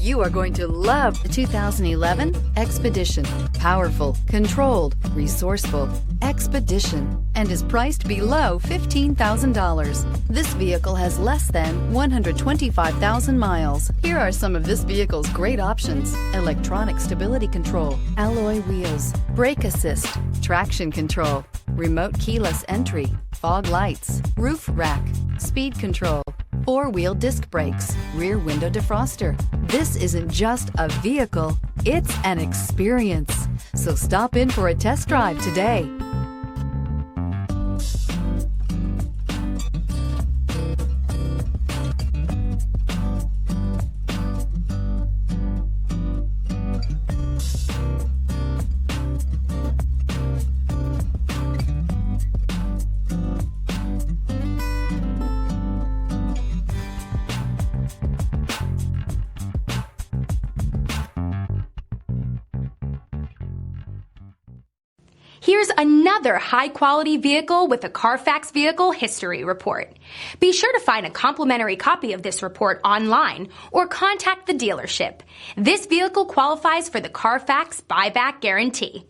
You are going to love the 2011 Expedition. Powerful, controlled, resourceful. Expedition, and is priced below $15,000. This vehicle has less than 125,000 miles. Here are some of this vehicle's great options: electronic stability control, alloy wheels, brake assist, traction control, remote keyless entry, fog lights, roof rack, speed control, four-wheel disc brakes, rear window defroster. This isn't just a vehicle, it's an experience. So stop in for a test drive today. Here's another high-quality vehicle with a Carfax Vehicle History Report. Be sure to find a complimentary copy of this report online or contact the dealership. This vehicle qualifies for the Carfax Buyback Guarantee.